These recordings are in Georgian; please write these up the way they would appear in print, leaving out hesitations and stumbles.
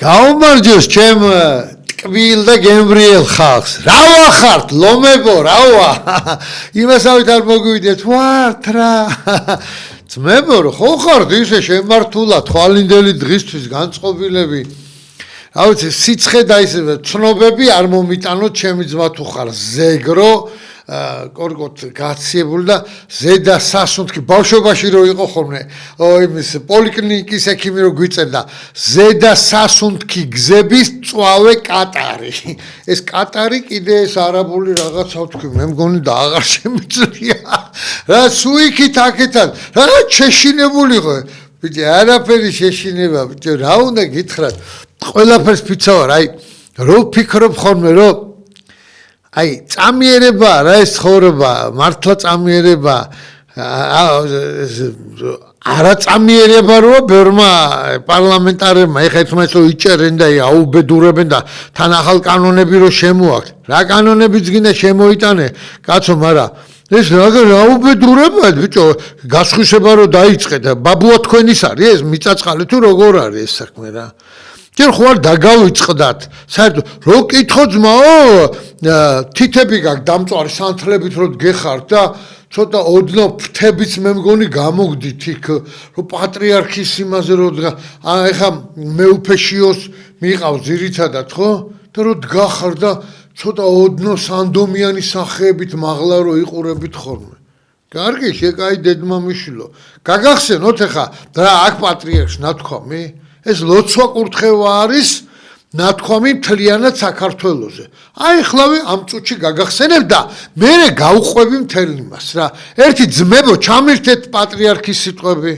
გაუმარჯოს ჩემ ტკბილ და გემრიელ ხალხს. რავა ხართ, ლომებო, რავა. იმასავით არ მოგვიდეთ, ვართ რა. ძმებო, ხო ხართ ისე შემართულად, თვალინდელი დღისთვის განწყობილები. რა ვიცი, სიცხე და ის ცნობები არ მომიტანოთ ჩემი ძმა თუ ხარ ზეგრო. კორკოთ გაციებული და ზედა სასუნთქი ბავშვობაში რო იყო ხოლმე იმის პოლიკლინიკის ექიმი რო გვიწერდა ზედა სასუნთქი გზების წვავე კატარი ეს კატარი კიდე ეს არაბული რაღაცა თქვი მე მგონი და აღარ შემიძლია რა სუიქით აქეთან რაღაც შეშინებულიყო ბიჭი არაფერი შეშინება ბიჭი რა უნდა გითხრათ ყველაფერს ფიცავარ აი რო ფიქრობ ხოლმე რო აი წამიერება რა ეს ცხოვრება მართლა წამიერება არა წამიერება როა ბერმა პარლამენტარებმა ეხა ერთმანეთს იჭერენ და აუბედურებენ და თან ახალ კანონები რო შემოაქვთ რა კანონებიც გინდა შემოიტანე კაცო მაგრამ ეს რა უბედურებაა ბიჭო გასხვისება რო დაიწყე და ბაბუა თქვენის არის ეს მიწაწყალი თუ როგორ არის ეს საქმე რა ჯერ ხო არ დაგავიწყდათ საერთოდ რო კითხო ძმაო თითები გაქვს დამწვარი სანთლებით რო გეხართ და ცოტა ოდნავ ფრთებიც მე მგონი გამოგდით იქ რო პატრიარქის იმაზე რო ეხა მეუფეშიოს მიყავს ძირითადად ხო და რო დგახარ და ცოტა ოდნავ სანდომიანი სახეებით მაღლა რო იყურებით ხოლმე კარგი შეკაი დედმამიშვილო გაგახსენოთ ეხა რა აქ პატრიარქს ნათქვამი ეს ლოცვა კურთხევა არის ნათქვამი მთლიანად საქართველოზე. აი ხლავე ამ წუთში გაგახსენებ და მე გავყვები მთელ იმას რა. ერთი ძმებო ჩამირთეთ პატრიარქის სიტყვები.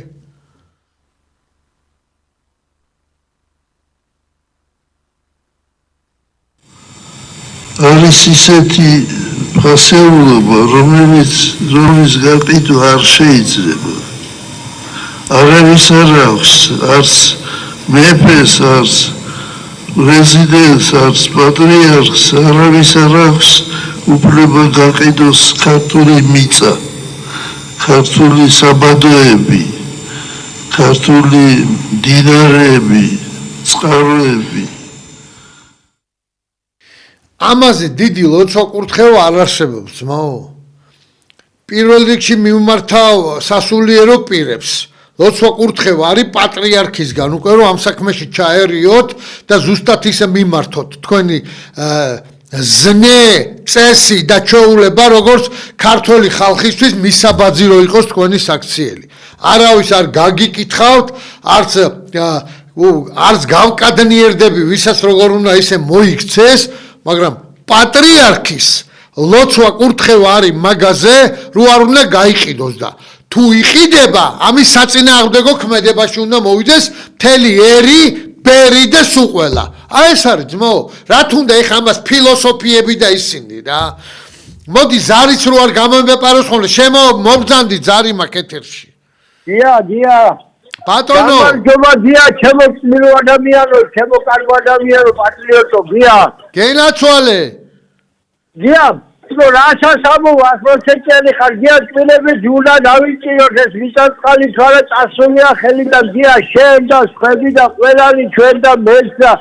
არის ისეთი ფასეულობა, რომლის გაყიდვა არ შეიძლება. არავის არ აქვს, არც მეფეს არც რეზიდენტს არც პატრიარქს არავის არ აქვს უფლება გაყიდოს ქართული მიწა ქართული საბადოები ქართული მდინარეები წყაროები ამაზე დიდი ლოცვა კურთხევა არ არსებობს ძმაო პირველ რიგში მიმართავ სასულიერო პირებს ლოცვა კურთხევა არის პატრიარქისგან უკვე რომ ამ საქმეში ჩაერიოთ და ზუსტად ისე მიმართოთ თქვენი ზნე წესი და ჩეულება როგორც ქართველი ხალხისთვის მისაბაძი რო იყოს თქვენი საქციელი არავის არ გაგიკითხავთ არც გავკადნიერდები ვისაც როგორ უნდა ისე მოიქცეს მაგრამ პატრიარქის ლოცვა კურთხევა არის მაგაზე რო არ უნდა გაიყიდოს და თუ იყიდება ამის საწინააღმდეგო ქმედებაში უნდა მოვიდეს მთელი ერი ბერი და სუყველა აი ეს არის ძმაო რა თუნდა ეხა ამას ფილოსოფიები და ისინი რა მოდი ზარიც რო არ გამომეპაროს ხოლმე მობრძანდი ზარი მაქვს ეთერში დია ბატონო გამარჯობა ჩემო წმინო ადამიანო ჩემო კარგო ადამიანო პატრიოტო გენაცვალე დია რაცა სამოვა პროცესები ხარგია წვილები ჯულა დავიჭიროთ ეს მიწაწყალი თვალე წასულია ხელიდან დია შენ და სხვები და ყველანი ჩვენ და მეც და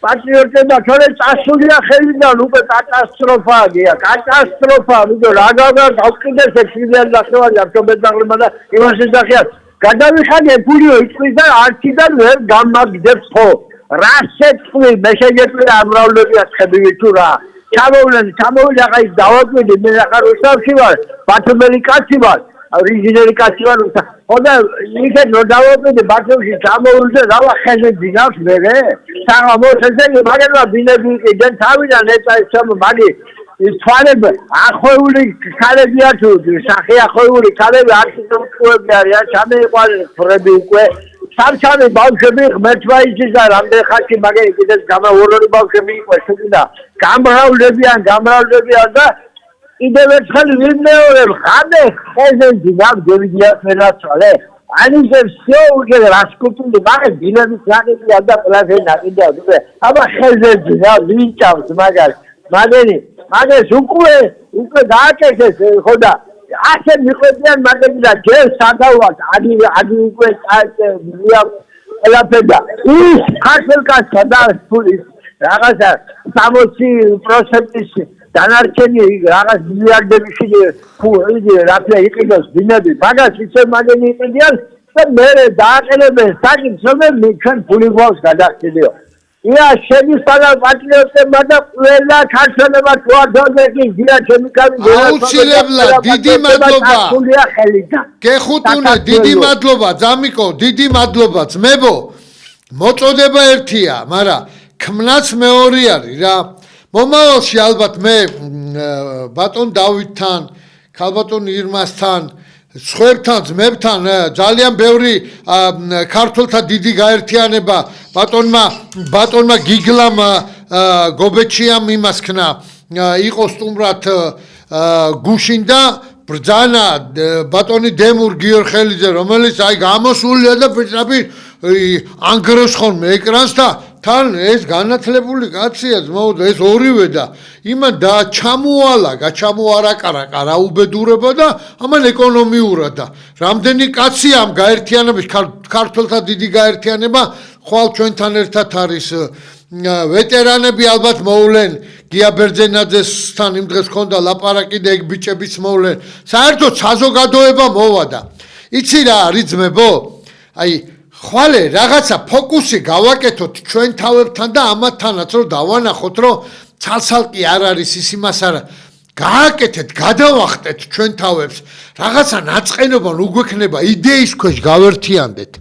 პატრიოტებმა თორე წასულია ხელიდან უკვე კატასტროფაა დია კატასტროფა ვიდო რა გავყიდეს 6 მილიონი ლახევარი ავტომობილმა და იმას ეძახიან გადავიხადე ფულიო იწვის და არქიდან ვერ გამაგდებს ხო რა შეწყვლი მე შეგეწვია ამრავლებია ცხებივი თუ რა ჩამოვიდა აი დავაკვირდი მე ახლა რუსთავში ვარ ბათუმელი კაცი ვარ ორიგინალი კაცი ვარ ხოდა ისე რომ დავაკვირდი ბათუმში ჩამოვიდა რავა ხეზე დინავს მე საღამოთზე მაგალითად ბინები იყიდენ თავიდან ეცა მაგი თვალები ახვეული ქალები არ თუ სახე ახვეული ქალები არქიტექტურები არიან ჩამეიყვანეს ფრები უკვე სამჩამი ბავშვები ღმერთმა იცის და რამდენ ხანში მაგე კიდეს გამავროლი ბავშვები იყვეს თუკიდა გამრავლებიან და კიდევ ერთხელ ვიმეორებ ხანე ხეზე დინავ გევიდია ფენაცვალე ანიზე всё უკვე რასკუტული მაგე დინების ნაკიდია და ყველაფერი ნაკიდია უკვე აბა ხეზე დინავ ვინჭავს მაგეს უკვე დააკეთეს ხოდა ასე მიყვებიან მაგები და ჯერ სადავად ადი უკვე ყველაფერი და ის ქართულ კაცსა და ფულის რაღაცა 60%-ის დანარჩენი რაღაც მილიარდებში იგი რაფია იყიდოს ბინები მაგას ისე მაგენი იყიდიან და მე დააყენებენ საკითხს რომ ჩვენ ფული გვაქვს გადახდიო ია შედის თანა პატრიოტებმა და ყველა ქართველებმა თვარდონები გია ჩემი კავი აუცილებლად დიდი მადლობა გეხუტუნე დიდი მადლობა ძამიკო დიდი მადლობა ძმებო მოწოდება ერთია მაგრამ ქმნაც მეორე არის რა მომავალში ალბათ მე ბატონ დავითთან ქალბატონ ირმასთან სხვებთან ძმებთან ძალიან ბევრი ქართველთა დიდი გაერთიანება ბატონმა გიგლამ გობეჩიამ იმას ქნა იყო სტუმრად გუშინ და ბრძანა ბატონი დემურ გიორხელიძე რომელიც აი გამოსულია და პირდაპირ ანგრევს ხოლმე ეკრანს და თან ეს განათლებული კაცია ძმაო ეს ორივე და იმან ჩამოალა გაჩამოარაკარაკა რა უბედურება და ამან ეკონომიურად და რამდენი კაცია ამ გაერთიანების ქართველთა დიდი გაერთიანება ხვალ ჩვენთან ერთად არის ვეტერანები ალბათ მოვლენ გია ბერძენაძესთან იმ დღეს ქონდა ლაპარაკი და ეგ ბიჭებიც მოვლენ საერთოდ საზოგადოება მოვა და იცი რა არის ძმებო აი ხვალე რაღაცა ფოკუსი გავაკეთოთ ჩვენ თავებთან და ამათთანაც რომ დავანახოთ რომ ცალსალკი არ არის ის იმას არა გააკეთეთ გადავახტეთ ჩვენ თავებს რაღაცა ნაწყენობა უგვექნება იდეის ქვეშ გავერთიანდეთ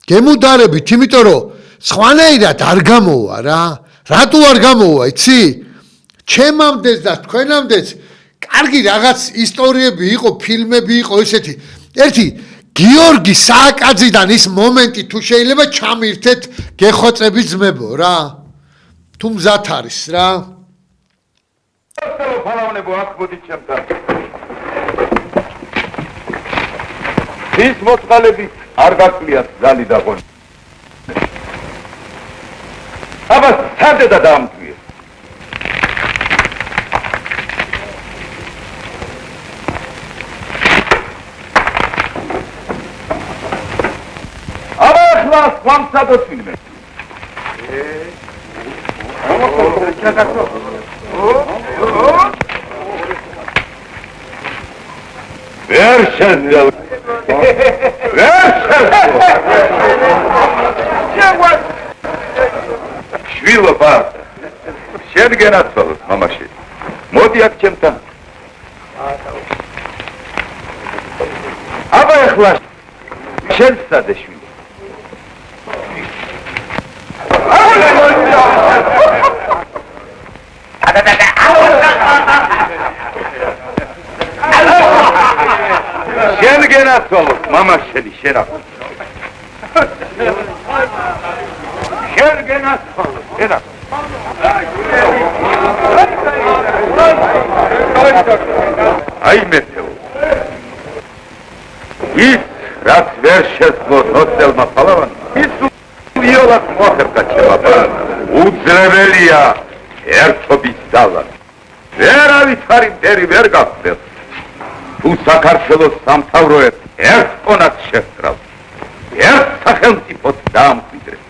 გემუდარებით იმიტომ რომ სხვანაირად არ გამოვა რა რატო არ გამოვა იცი ჩემამდეც და თქვენამდეც კარგი რაღაც ისტორიები იყო ფილმები იყო ესეთი ერთი გიორგი სააკაძიდან ის მომენტი თუ შეიძლება ჩამირთეთ გეხოცები ძმებო რა თუ მზად არის რა ფალავნებო აქ მოდი ჩემთან ის მოწყალები არ გაკვლიათ ზალი და ღონი აბა სამდე და დაამტვიე Las quantas filmes. Versen. Şvilo bak. Şen genat olur mamaşı. Modi akçemtan. Aba yaklaş. Şen sade şvilo. Şen genat olur mama şeni şerap. Şen genat olur şerap. Ay meteo. İz rat verşeslo hostelma palavan. İz იოლად მოხერხდა ჩემაპა უძლებელია ერთობის ძალა ვერავით არ იმპერი ვერ გახდეს თუ საქართველოს სამთავროებს ერთ კონად შეჰკრავს ერთ სახელმწიფოს დაამკვიდრებს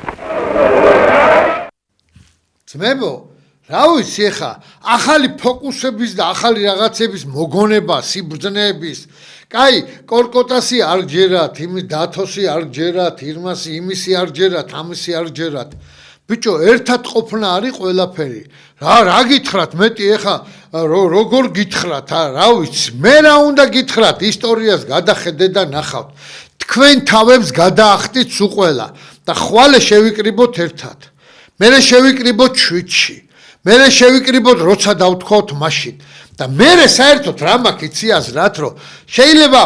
ძმებო რა ვიცი ხა ახალი ფოკუსების და ახალი რაღაცების მოგონება სიბრძნეების კაი კორკოტასი არ გჯერათ იმის დათოსი არ გჯერათ ირმასი იმისი არ გჯერათ ამისი არ გჯერათ ბიჭო ერთად ყოფნა არის ყველაფერი რა გითხრათ მეტი ეხა როგორ გითხრათ რა ვიცი მე რა უნდა გითხრათ ისტორიას გადახედე და ნახავთ თქვენ თავებს გადაახტით სულ ყველა და ხვალე შევიკრიბოთ ერთად მე შევიკრიბოთ შვიდში მე შევიკრიბოთ როცა დავთქვათ მაშინ და მე საერთოდ რა მაქვს იცი აზრად რომ შეიძლება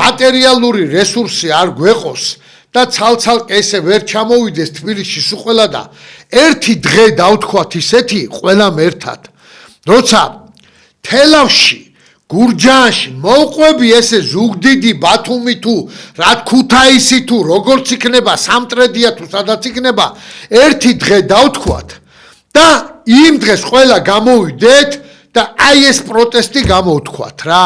მატერიალური რესურსი არ გვეყოს და ცალცალკე ესე ვერ ჩამოვიდეს თბილისში სულ ყველა და ერთი დღე დავთქვათ ისეთი ყველამ ერთად როცა თელავში გურჯაანში მოვყვები ესე ზუგდიდი ბათუმი თუ რა ქუთაისი თუ როგორც იქნება სამტრედია თუ სადაც იქნება ერთი დღე დავთქვათ და იმ დღეს ყველა გამოვიდეთ და აი ეს პროტესტი გამოვთქვათ რა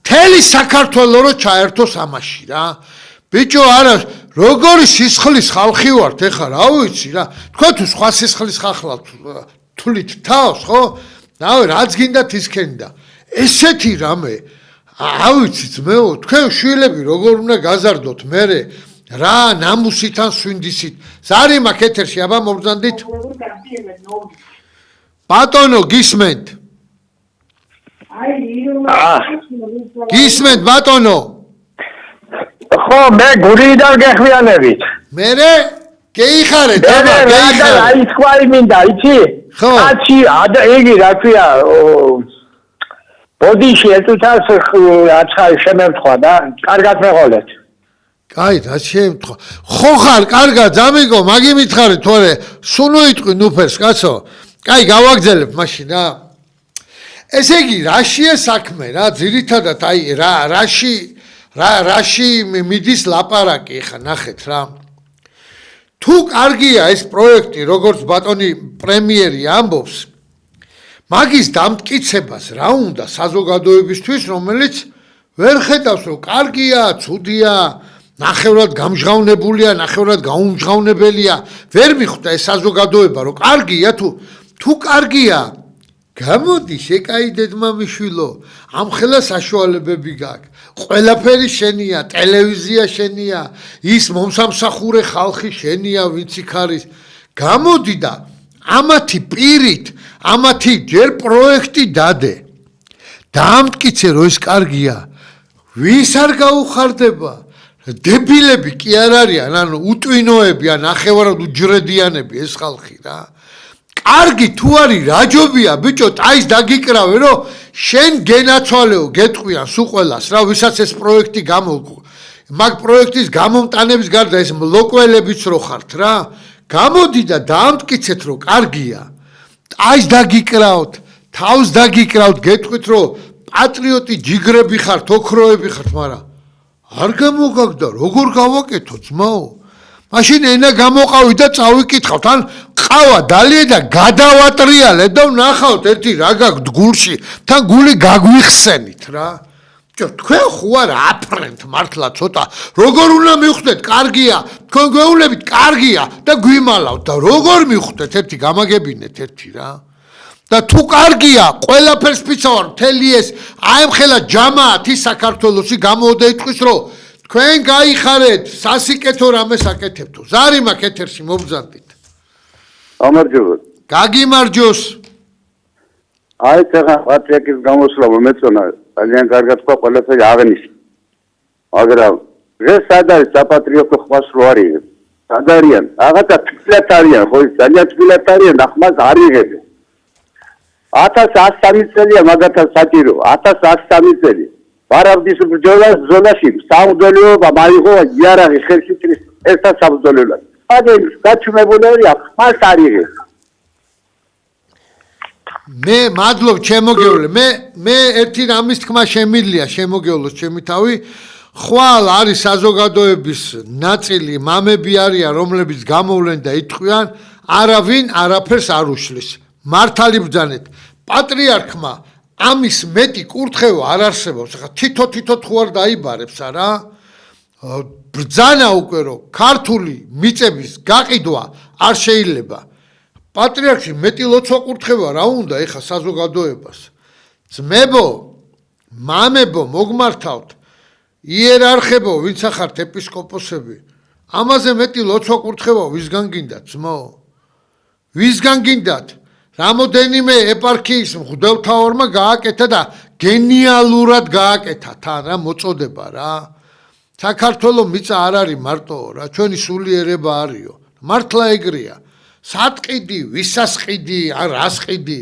მთელი საქართველო რო ჩაერთოს ამაში რა ბიჭო არა როგორი სისხლის ხალხი ვართ ეხლა რა ვიცი რა თქვენ თუ სხვა სისხლის ხალხთ თulit თავს ხო რავი რაც გინდათ ის ქენდა ესეთი რამე ავიცი ძმეო თქვენ შვილები როგორ უნდა გაზარდოთ მე რა ნამუსით ან სვინდისით ზარი მაქვს ეთერში აბა მოგზანდით ბატონო გისმენთ გისმენთ ბატონო ხო მე გურიდან გეხვიანებით მე გეიხარეთ აბა გეიხარეთ აი თქვი მინდა იცი ხო კაცი იგი რა ქვია ბოდიში ეთუთას აცხარი შემემთხვა და კარგად მეყოლეთ კაი რა შემთხვა ხო ხარ კარგად ზამიგო მაგი მითხარი თორე სუნო იტყვი ნუფერს კაცო კაი გავაგზელებ მაშინ რა ესე იგი რაშია საქმე რა ძირითადად აი რაში მიდის ლაპარაკი ხა ნახეთ რა თუ კარგია ეს პროექტი როგორც ბატონი პრემიერი ამბობს მაგის დამტკიცებას რა უნდა საზოგადოებისთვის რომელიც ვერ ხედავს რომ კარგია ცუდია ნახევრად გამჟღავნებულია ნახევრად გაუმჟღავნებელია ვერ მიხვდა ეს საზოგადოება რომ კარგია თუ კარგია გამოდი შეკაიდეთ მამიშვილო ამ ხელა საშუალებები გაქვს ყველაფერი შენია ტელევიზია შენია ის მომსამსახურე ხალხი შენია ვინც იქ არის გამოდი და ამათი პირით ამათი ჯერ პროექტი დადე დაამტკიცე რომ ეს კარგია ვის არ გაუხარდება დებილები კი არ არიან ანუ უტვინოები ან ნახევარად უჯრედიანები ეს ხალხი რა კარგი თუ არის რაჯობია ბიჭო ტაის დაგიკრავე რომ შენ გენაცვალეო გეტყვიან სულ ყველას რა ვისაც ეს პროექტი მაგ პროექტის გამომტანების გარდა ეს ლოკველებიც რო ხართ რა გამოდი და დაამტკიცეთ რომ კარგია ტაის დაგიკრავთ თავს დაგიკრავთ გეტყვით რომ პატრიოტი ჯიგრები ხართ ოქროები ხართ მაგრამ არ გამოგაგდა როგორ გავაკეთო ძმაო მაშინ ენა გამოყავი და წავიკითხავთ ან ყავა დალიე და გადავატრიალეთ და ვნახავთ ერთი რა გაქვთ გულში თან გული გაგვიხსენით რა თქვენ ხო არ აფრენთ მართლა ცოტა როგორ უნდა მივხვდეთ კარგია თქვენ გვეუბნებით კარგია და გვიმალავთ და როგორ მივხვდეთ ერთი გამაგებინეთ ერთი რა და თუ კარგია ყველაფერს ფიცავარ მთელი ეს აი მხელა ჯამაათი საქართველოსი გამოვდა იტყვის რომ თქვენ გაიხარეთ სასიკეთო რამეს აკეთებთო ზარი მაქვს ეთერში მობზანდით გამარჯობა გაგიმარჯოს აი ეხლა პატრიოტის გამოსვლა მეწონა ძალიან კარგად თქვა ყველაფერი აღნიშნა მაგრამ ეს სად არის საპატრიოტო ხმას რო არის სად არიან რაღაცა თბილად არიან ხო ძალიან თბილად არიან ახმას არ იღებენ 1103 წელია მაგათაც საჭირო 1103 წელი ვარავდის ბრძოლას ზონაში სამძოლეობა მაიღო იარაღი ხელში ერთად სამძოლეულად აგენ გაჩუმებულები ახმას არ იღებს მე მადლობ ჩემოგევლე მე ერთი რამის თქმა შემიძლია შემოგევლოს ჩემი თავი ხვალ არის საზოგადოების ნაწილი მამები არიან რომლებიც გამოვლენ და იტყვიან არავინ არაფერს არ უშლის მართალი ბრძანეთ პატრიარქმა ამის მეტი კურთხევა არ არსებობს ხა თითო თუ არ დაიბარებს არა ბრძანა უკვე რომ ქართული მიწების გაყიდვა არ შეიძლება პატრიარქში მეტი ლოცვა კურთხევა რა უნდა ეხა საზოგადოებას ძმებო მამებო მოგმართავთ იერარქებო ვინც ახართ ეპისკოპოსები ამაზე მეტი ლოცვა კურთხევა ვისგან გინდათ ძმო ვისგან გინდათ რამოდენიმე ეპარქიის მღვდელმთავარმა გააკეთა და გენიალურად გააკეთა თან რა მოწოდება რა საქართველოს მიწა არ არის მარტო რა ჩვენი სულიერება არისო მართლა ეგრეა სატყიდი ვისასყიდი ან რასყიდი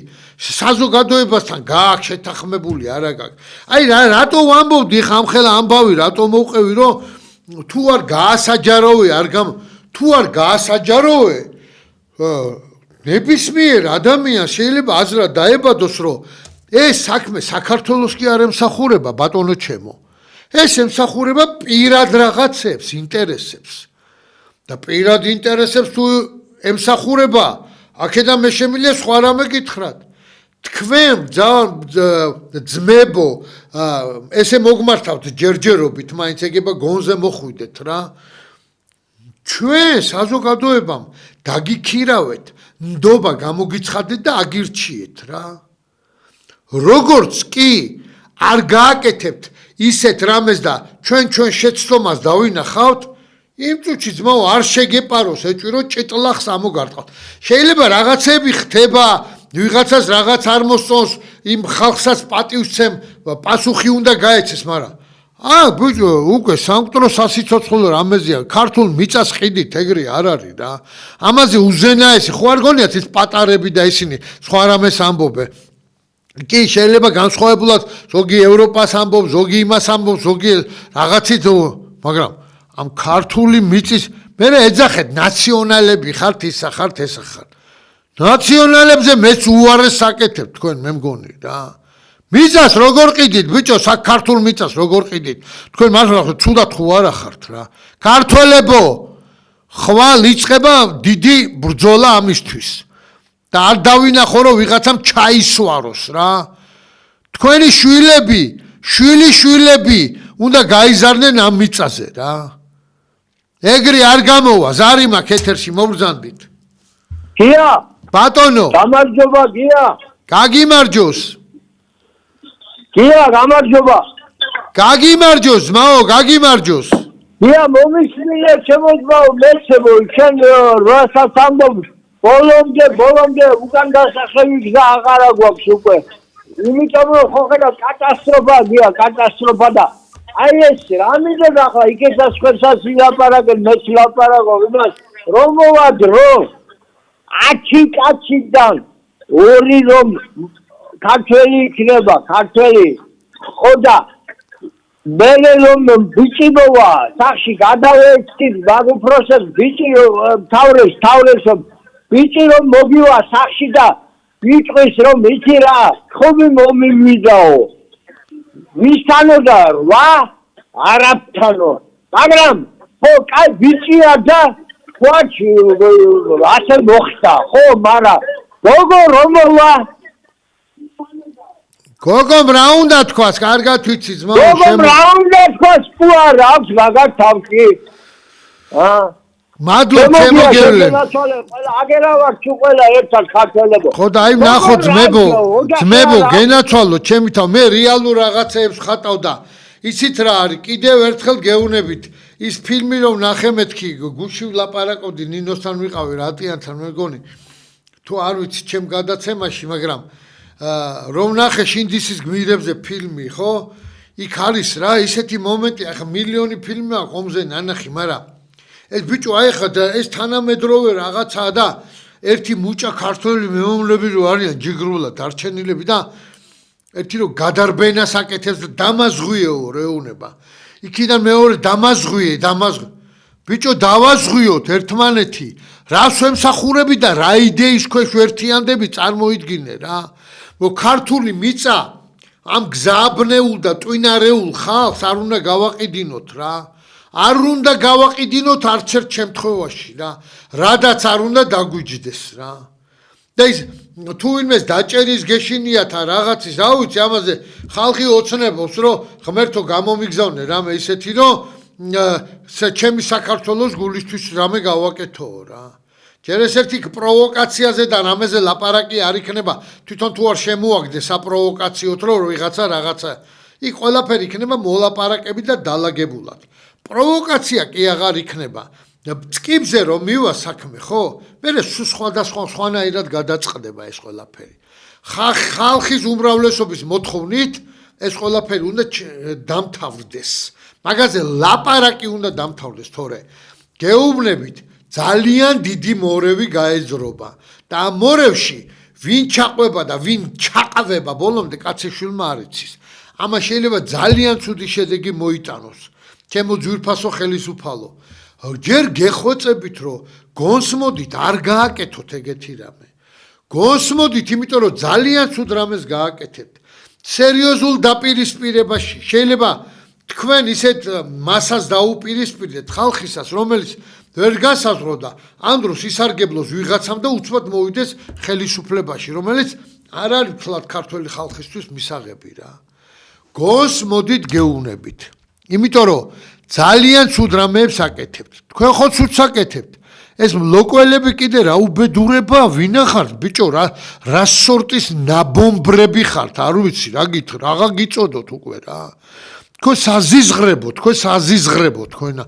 საზოგადოებასთან გააქვს შეთანხმებული არა გაქვს აი რატო ვამბობდი ხა ამ ხელა ამბავი რატო მოვყევი რომ თუ არ გაასაჯაროვე თუ არ გაასაჯაროვე ნებისმიერ ადამიანს შეიძლება აზრად დაებადოს რომ ეს საქმე საქართველოს კი არ ემსახურება ბატონო ჩემო ეს ემსახურება პირად რაღაცებს ინტერესებს და პირად ინტერესებს თუ ემსახურება აქედან მე შემიძლია სხვა რამე გითხრათ თქვენ ძმებო ესე მოგმართავთ ჯერჯერობით მაინც ეგება გონზე მოხვიდეთ რა ჩვენ საზოგადოებამ დაგიქირავეთ, ნდობა გამოგიცხადეთ და აგირჩიეთ რა. როგორც კი არ გააკეთებთ ისეთ რამეს და ჩვენ შეცდომას დავინახავთ, იმ წუთში ძმაო არ შეგეპაროს ეჭვირო ჭიტლახს ამოგარტყავთ. შეიძლება რაღაცები ხდება, ვიღაცას რაღაც არ მოსწონს, იმ ხალხსაც პატივსცემ, პასუხი უნდა გაეცეს, მაგრამ ბიჭო, უკვე სამკვდრო სასიცოცხლო რამეზია, ქართულ მიწას ყიდით, ეგრე არ არის რა. ამაზე უზენაესი ხო არ გონიათ ის პატარები და ისინი სხვა რამეს ამბობენ. კი შეიძლება განსხვავებულად ზოგი ევროპას ამბობს, ზოგი იმას ამბობს, ზოგი რაღაცით, მაგრამ ამ ქართული მიწის მე ეძახეთ ნაციონალები ხართ, ისა ხართ, ესა ხართ. ნაციონალებზე მეც უარეს საკეთებ თქვენ მე მგონი რა. მიწას როგორ ყიდით, ბიჭო, საქართველოს მიწას როგორ ყიდით? თქვენ მართლა ცუდად ხო არა ხართ რა. ქართველებო, ხვალ იწყება დიდი ბრძოლა ამისთვის. და არ დავინახო რომ ვიღაცამ ჩაისვაროს რა. თქვენი შვილები უნდა გაიზარდნენ ამ მიწაზე რა. ეგრე არ გამოვა, ზარი მაქვს ეთერში მოგბრძანდით. გია, ბატონო, გამარჯობა გია. გაგიმარჯოს. გია, გამარჯობა. გაგიმარჯოს, მაო, გაგიმარჯოს. გია, მომისმინე შემოძმაო, მეცემო, შენ რასაც ამბობ, ბოლომდე უკან დასახლების გზა აღარა გვაქვს უკვე. იმიტომ რომ ხო ხედავ კატასტროფა გია, კატასტროფა და აი ეს რამიდან ახლა იქესაც ხერსაც ვილაპარაკენ, მეც ვილაპარაკო იმას, რომ მოვა დრო 10 კაციდან 2 რომ ქართველი იქნება, ქართველი ხო და მერე რომ ბიჭი მოვა, სახში გადავეცით მაგ უპროსებს ბიჭი თავრეს ბიჭი რომ მოგივა სახში და ვიტყვის რომ იცი რა, ხომი მომივიდაო. ვისთანო და 8 არაბთანო. მაგრამ ხო, კაი ბიჭია და ხوارჩი ასე მოხდა, ხო, მაგრამ როგორ რომოვა? გოგომ რა უნდა თქვას, კარგად ვიცი ძმა. გოგომ რა უნდა თქვას, თუ არ აქვს მაგარ თავში? მადლობ შემოგევლე. ყველა აგერავარ თუ ყველა ერთად ქართველებო. ხო და აი ნახო ძმებო, გენაცვალო ჩემი თავ, მე რეალურ რაღაცეებს ხატავ და იცით რა არის, კიდევ ერთხელ გეუნებით ის ფილმი რომ ნახე მეთქი, გუში ვლაპარაკობდი ნინოსთან ვიყავი რატიანთან მეგონი. თუ არ ვიცი ჩემ გადაცემაში, მაგრამ რომ ნახე შინდისის გმირებზე ფილმი, ხო? იქ არის რა, ისეთი მომენტი, ახლა მილიონი ფილმი აქვს ომზე ნანახი, მაგრამ ეს ბიჭო აი ხა და ეს თანამედროვე რაღაცაა და ერთი მუჭა ქართველი მეომრები რო არიან ჯიგრულად არჩენილები და ერთი რო გადარბენას აკეთებს და დამაზღვიეო რეუნება. იქიდან მეორე დამაზღვიე. ბიჭო დავაზღვიოთ ერთმანეთი. რას ვემსახურები და რა იდეის ქვეშ ვერთიანდები წარმოიდგინე რა. ქართული მიწა ამ გზააბნეულ და ტვინარეულ ხალხს არ უნდა გავაყიდინოთ რა. არ უნდა გავაყიდინოთ არც ერთ შემთხვევაში რა. რადაც არ უნდა დაგვიჯდეს რა. და ის თუ ვინმეს დაჭერის გეშინიათ რაღაცის, რა ვიცი, ამაზე ხალხი ოცნებობს, რომ ღმერთო გამომიგზავნე რამე ისეთი, რომ ჩემი საქართველოს გულისთვის რამე გავაკეთოო რა. ჯერ ეს ერთი პროვოკაციაზე და რამეზე ლაპარაკი არ იქნება, თვითონ თუ არ შემოაგდე საპროვოკაციოთ, რომ ვიღაცა რაღაცა, იქ ყველაფერი იქნება მოლაპარაკები და დაალაგებულად. პროვოკაცია კი აღარ იქნება. წკიბზე რომ მივა საქმე, ხო? მერე სხვადასხვანაირად გადაწყდება ეს ყველაფერი. ხალხის უმრავლესობის მოთხოვნით ეს ყველაფერი უნდა დამთავრდეს. მაგაზე ლაპარაკი უნდა დამთავრდეს, თორე გეუბნებით ძალიან დიდი მორევი გაეძრობა და ამ მორევში ვინ ჩაყვება და ვინ ჩაყвება ბოლომდე კაცეშვილმა არ იცის. ამას შეიძლება ძალიან ცუდი შედეგი მოიტანოს. ჩემო ძვირფასო ხელისუფალო, ჯერ გეხვეწებით რომ გონსმოდით არ გააკეთოთ ეგეთი რამე. გონსმოდით, იმიტომ რომ ძალიან ცუდ რამეს გააკეთებთ. სერიოზულ დაპირისპირებაში შეიძლება თქვენ ისეთ მასას დაუპირისპირდეთ ხალხისას, რომელიც ვერ გასაზღვრო და ამ დროს ისარგებლოს ვიღაცამ და უცბად მოვიდეს ხელისუფლებაში, რომელიც არ არის თლად ქართველი ხალხისთვის მისაღები რა. გონსმოდით გეუნებით. იმიტომ რომ ძალიან ცუდ რამეებს აკეთებთ. თქვენ ხო ცუდს აკეთებთ. ეს ლოკველები კიდე რა უბედურება ვინახართ ბიჭო რა სორტის ნაბომბრები ხართ არ ვიცი რაღა გიწოდოთ უკვე რა თქვენ საზიზღრებო თქვენა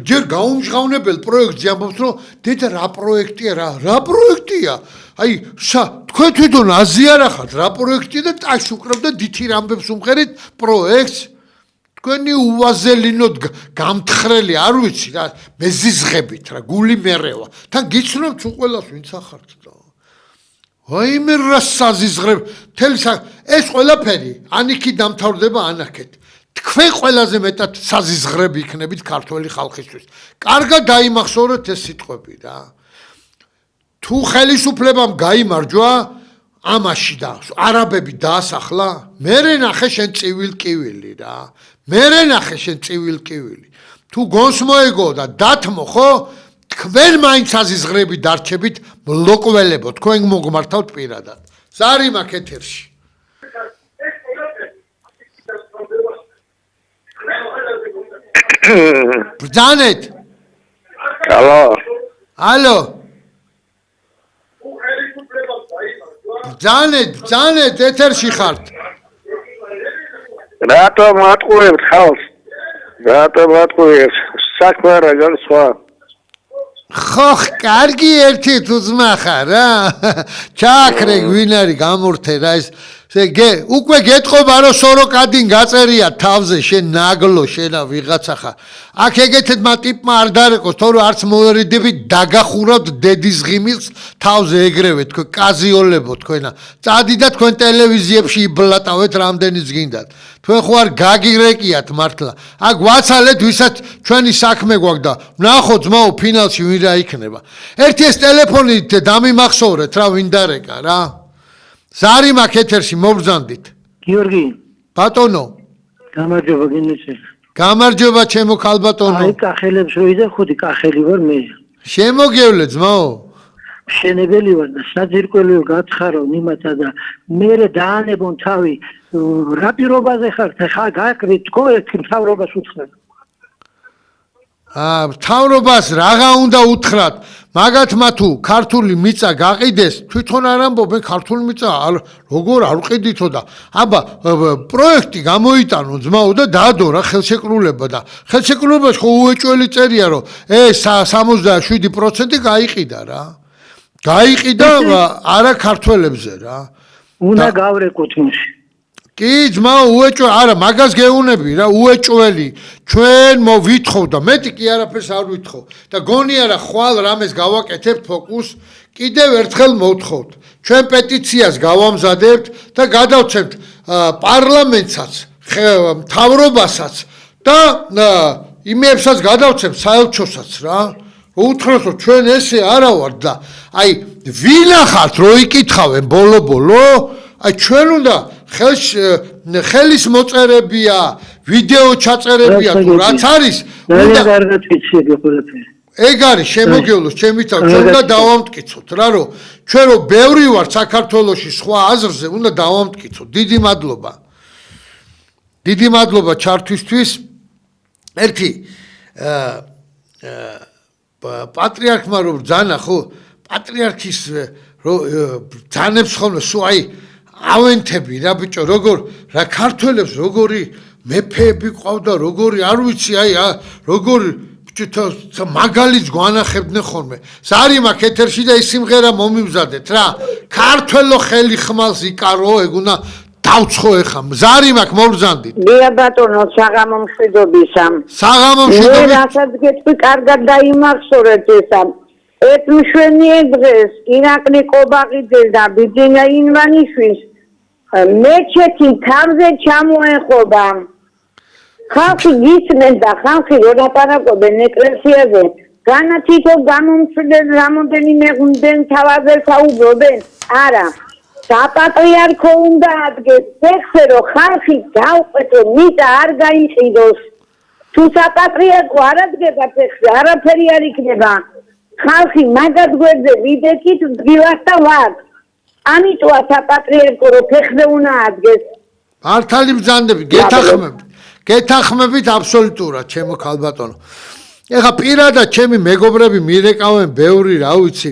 ჯერ გაუმჟღავნებელ პროექტზე ამბობთ რომ დედა რა პროექტია რა პროექტია აი თქვენ თვითონ აზიარა ხართ რა პროექტია და ტაშ უკრავდა დითირ ამბებს უმღერით პროექტს თქვენი უვაზელინოდ გამთხრელი არ ვიცი რა მეზიზღებით რა გული მერევა თან გიცნობთ უყველას ვინც ახართ და ვაიმე რა საზიზღრებ ეს ყველაფერი ანიქი დამთავრდება ანაკეთ თქვენ ყველაზე მეტად საზიზღრები იქნებით ქართველი ხალხისთვის კარგად დაიმახსოვრეთ ეს სიტყვები რა თუ ხელისუფლებამ გაიმარჯვა ამაში და არაბები დაასახლა მერე ნახე შენ წივილ-კივილი რა მერე ნახე შენ წივილ-კივილი თუ გონს მოეგო და დათმო ხო თქვენ მაინც საზიზღრები დარჩებით ლოკველებო თქვენ მოგმართავთ პირადად ზარი მაქვს ეთერში ბრძანეთ ალო ბრძანეთ ეთერში ხართ რატო მატყუებთ ხალხს რატო მატყუებთ საქმე რა განსვა ხო კარგი ერთი თუ ძმა ხარ რა ჩაქრე გვინ არის გამორთე რა ეს უკვე გეტყობა რომ სოროკადინ გაწერია თავზე შენ ნაგლო შენა ვიღაცა ხარ აქ ეგეთმა ტიპმა არ დარეკოს თორე არც მოერიდები დაგახურავთ დედის ღიმილს თავზე ეგრევე თქვენ კაზიოლებო თქვენა წადი და თქვენ ტელევიზიებში იბლატავეთ რამდენიც გინდათ თქვენ ხო არ გაგირეკიათ მართლა აქ ვაცალეთ ვისაც ჩვენი საქმე გვაქვს და ნახო ძმაო ფინალში ვინ რა იქნება ერთი ეს ტელეფონი დამიმახსოვრეთ რა ვინ დარეკა რა ზარი მაქვს ეთერში მობრძანდით გიორგი ბატონო გამარჯობა გინეცე გამარჯობა ჩემო ქალბატონო აი კახელებს როიდა ხუთი კახელი ვარ მე შემოგევლე ძმაო მშენებელი ვარ და საძირკველი გაცხარო იმათა და მე დაანებონ თავი რა პირობაზე ხართ ხა გაკრით თქო ეს მთავრობას უთხრათ მთავრობას რაღა უნდა უთხრათ მაგათმა თუ ქართული მიწა გაყიდეს თვითონ არ ამბობენ ქართული მიწა როგორ არ ვყიდითო და აბა პროექტი გამოიტანო ძმაო და დაადო რა ხელშეკრულება და ხელშეკრულებაში ხო უეჭველი წერია რომ ეს 67% გაიყიდა რა გაიყიდა არა ქართველებზე რა უნდა გავრეკოთ იმში კი ძმაო უეჭველი არა მაგას გეუნები რა უეჭველი ჩვენ მოვითხოვ და მეტი კი არაფერს არ ვითხოვ და გონია რა ხვალ რამეს გავაკეთებთ ფოკუს კიდევ ერთხელ მოვთხოვთ ჩვენ პეტიციას გავამზადებთ და გადავცემთ პარლამენტსაც მთავრობასაც და იმებსაც გადავცემთ საელჩოსაც რა უთხრათ რომ ჩვენ ესე არა ვართ და აი ვინახართ რო იკითხავენ ბოლო აი ჩვენ უნდა ხელის მოწერებია, ვიდეო ჩაწერებია თუ რაც არის, უნდა კარგად ვიციები ყველაფერი. ეგ არის შემოგევლოს ჩემი თავი, ჩვენ უნდა დავამტკიცოთ რა რომ ჩვენ რო ბევრი ვართ საქართველოში სხვა აზრზე, უნდა დავამტკიცოთ. დიდი მადლობა ჩართვისთვის. ერთი პატრიარქმა რო ბრძანა ხო, პატრიარქის რო ბრძანებს ხოლმე სულ აი ავენთები რა ბიჭო როგორ რა ქართველებს როგორი მეფეები ყავდა როგორი არ ვიცი აი როგორი ბიჭო მაგალითს გვანახებდნენ ხოლმე ზარი მაქვს ეთერში და ის სიმღერა მომივზადეთ რა ქართველო ხელი ხმალს იკარო ეგ უნდა დავცხო ეხა ზარი მაქვს მოვზანდით დია ბატონო საღამო მშვიდობისა მე რასაც გეტყვი კარგად დაიმახსოვრეთ ესა ეს მშვენიერ დღეს ირაკლი კობაყიძეს და ბიძინა ინვანიშვილს მეჩეთი თავზე ჩამოეყობა ხალხი გისმენ და ხალხი რო ლაპარაკობენ ეკლესიაზე განა თვითონ გამომცვლელ რამოდენიმე გუნდენ თავაზე საუბრობენ არა საპატრიარქო უნდა ადგეს ფეხზე რომ ხალხი გავყვეთო მიწა არ გაიყიდოს თუ საპატრიარქო არ ადგება ფეხზე არაფერი არ იქნება ხალხი მაგად გვერდზე ვიდექით ვდგილას და ვარ ამიტოა საპატრიარქო რომ ფეხზე უნდა ადგეს მართალი ბრძანდები გეთანხმებით გეთანხმებით აბსოლუტურად, ჩემო ქალბატონო. ეხა პირადად ჩემი მეგობრები მირეკავენ ბევრი, რა ვიცი.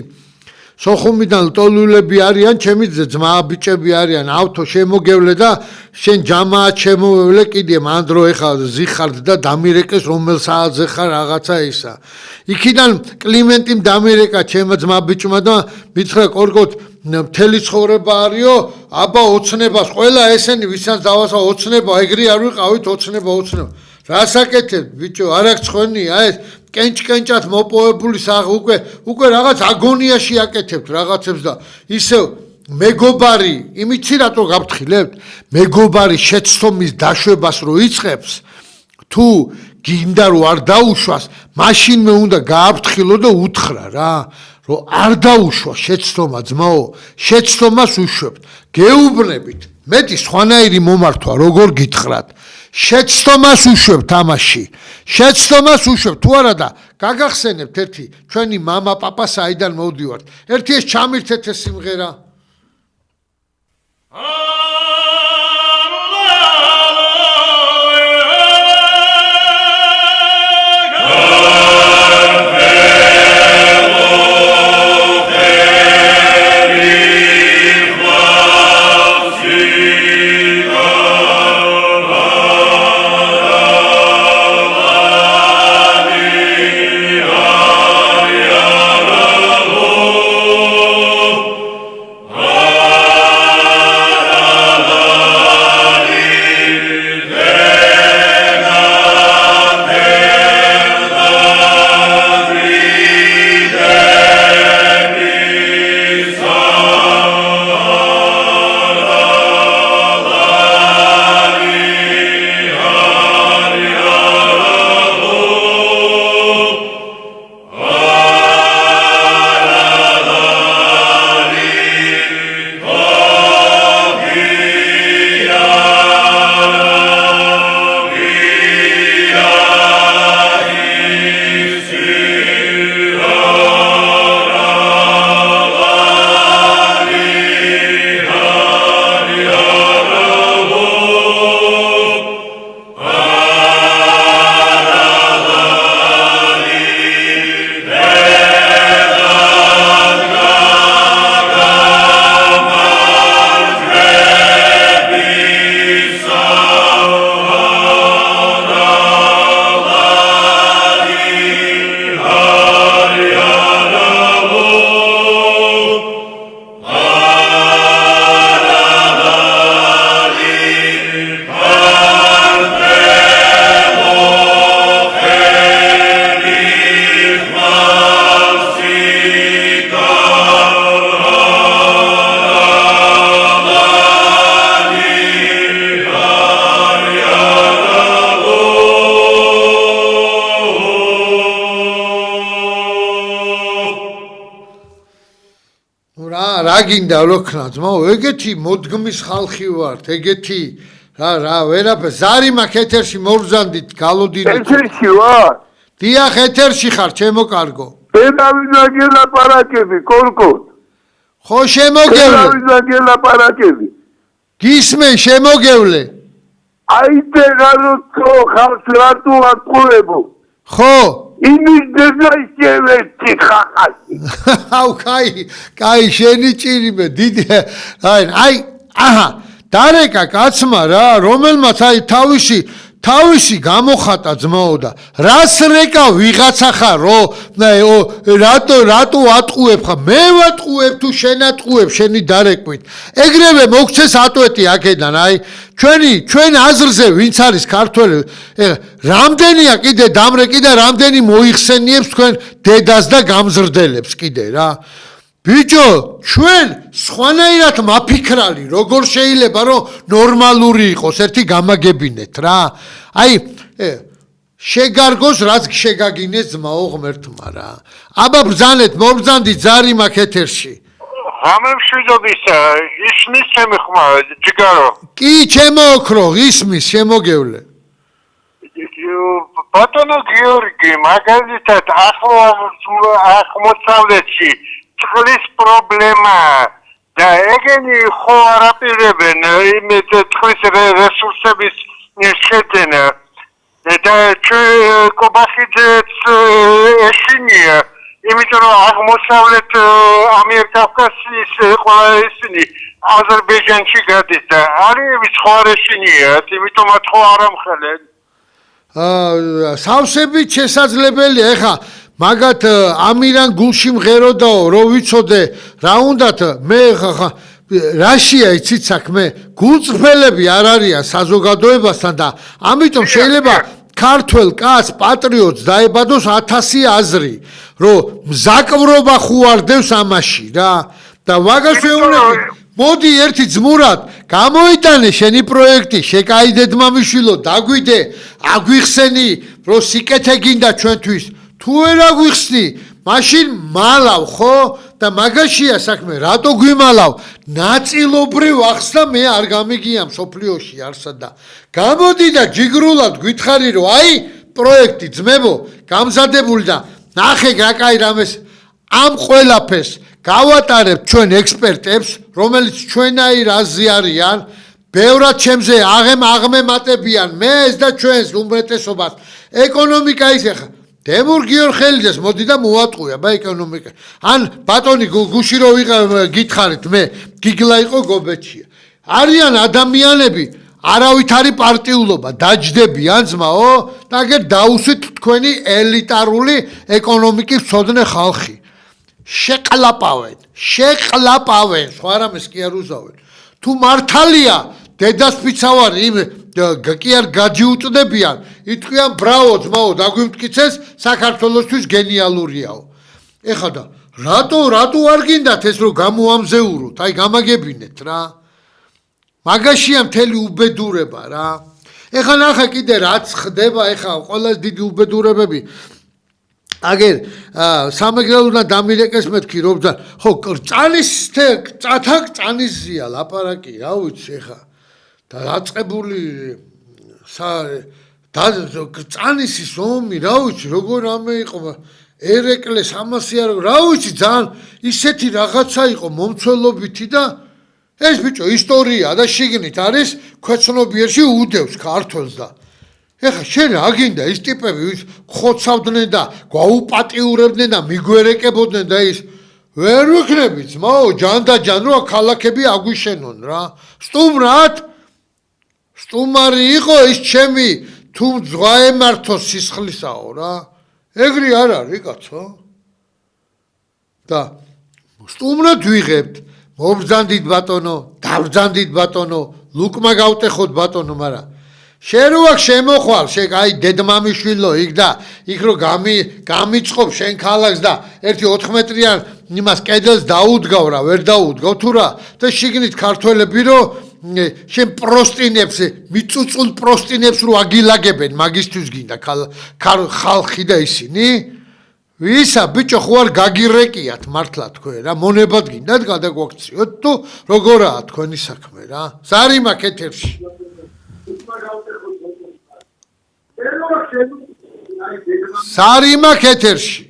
სოხუმიდან ლტოლულები არიან, ჩემი ძმააბიჭები არიან, ავთო შემოგევლე და შენ ჯამაად შემოვევლე კიდე მანდრო ეხა ზიხარდ და დამირეკეს რომელ საათზე ხარ რაღაცა ისა. იქიდან კლიმენტიმ დამირეკა ჩემო ძმააბიჭმა და მითხრა კორკოთ მთელი ცხოვრება არისო, აბა ოცნებას, ყველა ესენი ვისაც დავასვა ოცნება, ეგრე არ ვიყავით ოცნება. რას აკეთებ ბიჭო, არ აქვს ხვენია ეს კენჭ-კენჭად მოპოვებული უკვე რაღაც აგონიაში აკეთებთ რაღაცებს და ისევ მეგობარი, იმიცი რატო გაფრთხილებთ? მეგობარი შეცდომის დაშვებას რო იწყებს, თუ გინდა რომ არ დაუშვას, მაშინმე უნდა გააფრთხილო და უთხრა რა, რომ არ დაუშვა შეცდომა ძმაო, შეცდომას უშვებთ. გეუბნებით, მეტი სხვანაირი მომართვა როგორ გითხრათ. შეცდომას უშვებთ ამაში. შეცდომას უშვებთ. თუ არა და გაგახსენებთ ერთი ჩვენი მამა პაპა საიდან მოვდივართ. ერთი ეს ჩამირთეთ ეს სიმღერა. რა გინდა როქნა ძმაო, ეგეთი მოდგმის ხალხი ვართ, ეგეთი რა ვერაფერ ზარი მაქვს ეთერში მოვზანდით გალოდინით. ეთერში ვარ? დიახ, ეთერში ხარ, ჩემო კარგო. ელავინა გელაპარაკები, კორკოთ. ხო შემოგევლე. ელავინა გელაპარაკები. გისმენ შემოგევლე. აი დეგაროთო ხალხს რატო ატყუებო? ხო. იმის დედაიშევეთი ხახაში. აუ კაი შენი ჭირიმე დიდი აი აჰა დარეკა კაცმა რა რომელმაც აი თავისი გამოხატა ძმაო და რას რეკა ვიღაცა ხარ რატო ატყუებ ხა მე ვატყუებ თუ შენ ატყუებ შენი დარეკვით ეგრევე მოგცეს ატვეთი აქედან აი ჩვენ აზრზე ვინც არის ქართველი რამდენია კიდე დამრეკი და რამდენი მოიხსენიებს თქვენ დედას და გამზრდელებს კიდე რა ბიჭო ჩვენ სხვანაირად მაფიქრალი როგორ შეიძლება რომ ნორმალური იყოს ერთი გამაგებინეთ რა აი შეგარგოს რაც შეგაგინეს ძმაო ღმერთმა რა აბა ბრძანეთ მობრძანდი ძარი მაქვს ეთერში ამემშვიდობისა ისმის ჩემი ხმა ჯიგარო კი ჩემო ოქრო ისმის შემოგევლე ბატონო გიორგი მაგალითად აღმოსავლეთში წყლის პრობლემა და ეგენი ხო არაპირებენ იმ წყლის რესურსების შეძენა და კობახიძეც ესენია იმიტომ რომ აღმოსავლეთ ამიერკავკასიის ყველა ისინი აზერბაიჯანში გადის და არის ხوارეშინია იმიტომაც ხო არ ამხელენ სავსებით შესაძლებელია ეხა მაგათ ამირან გულში მღეროდაო რო ვიცოდე რა უნდათ მე ხა რაშია იცით საქმე გულწრფელები არ არიან საზოგადოებასთან და ამიტომ შეიძლება ქართველ კაცს პატრიოტს დაებადოს 1000 აზრი რომ მზაკვრობა ხუარდევს ამაში რა და ვაგას ვეუბნები მოდი ერთი ძმურად გამოიტანე შენი პროექტი შეკაიდე დმამიშვილო დაგვიდე აგვიხსენი რომ სიკეთე გინდა ჩვენთვის თუ ვერ აგვიხსნი მაშინ მალავ ხო და მაგაშია საქმე რატო გვიმალავ ნაწილობრივ ახსნა მე არ გამიგია მსოფლიოში არსად და გამოდი და ჯიგრულად გითხარი რომ აი პროექტი ძმებო გამზადებული და ნახე რაკაი რამეს ამ ყველაფერს გავატარებ ჩვენ ექსპერტებს რომელიც ჩვენაირ აზრი არიან ბევრად ჩემზე აღმემატებიან მეს და ჩვენს უმრეთესობას ეკონომიკა ის ახლა დემურ გიორხელიძეს მოდი და მოატყუია ბა ეკონომიკა ან ბატონი გუში რო გითხარით მე გიგლა იყო გობეჩია არიან ადამიანები არავითარი პარტიულობა დაჯდებიან ძმაო და აგერ დაუსვით თქვენი ელიტარული ეკონომიკის მცოდნე ხალხი შეყლაპავენ სხვა რამეს კი არ უზავენ თუ მართალია დედას ფიცავარი იმ კი არ გაჯიუტდებიან იტყვიან ბრავო ძმაო დაგვიმტკიცეს საქართველოსთვის გენიალურიაო ეხლა და რატო არ გინდათ ეს რომ გამოამზეუროთ აი გამაგებინეთ რა მაგაშია მთელი უბედურება რა ეხლა ნახე კიდე რაც ხდება ეხლა ყველაზე დიდი უბედურებები აგერ სამეგრელოდან დამილეკეს მეთქი რომ ხო წანის წანისზია ლაპარაკი რა ვიცი ეხლა და დაწყებული წანისის ომი რა ვიცი როგორ ამე იყო ერეკლეს ამასი არ რა ვიცი ძალიან ისეთი რაღაცა იყო მომცველობითი და ეს ბიჭო ისტორია და შიგნით არის ქვეცნობიერში უდევს ქართველს და ეხა შენ რა გინდა ის ტიპები ვის ხოცავდნენ და გვაუპატიურებდნენ და მიგვერეკებოდნენ და ის ვერ ვიქნები ძმაო ჯანდაჯან რა ქალაქები აგვიშენონ რა სტუმარი იყო ის ჩემი თუ ზღვაემართო სისხლისაო რა ეგრე არ არის კაცო და სტუმრად ვიღებთ მობრძანდით ბატონო დავბრძანდით ბატონო ლუკმა გავტეხოთ ბატონო მაგრამ შენ რო აქ შემოხვალ შენ აი დედმამიშვილო იქ და იქ რო გამიწყობ შენ ქალაქს და ერთი 4 მეტრიან იმას კედელს დაუდგავ რა ვერ დაუდგავ თუ რა და შიგნით ქართველები რო შენ პროსტინებს მიწუწულ პროსტინებს რო აგილაგებენ მაგისთვის გინდა ხალხი და ისინი ვისა ბიჭო ხო არ გაგირეკიათ მართლა თქვენ რა მონებად გინდათ გადაგვაქციოთ თუ როგორაა თქვენი საქმე რა ზარიმა კეთერში სარიმა კეთერში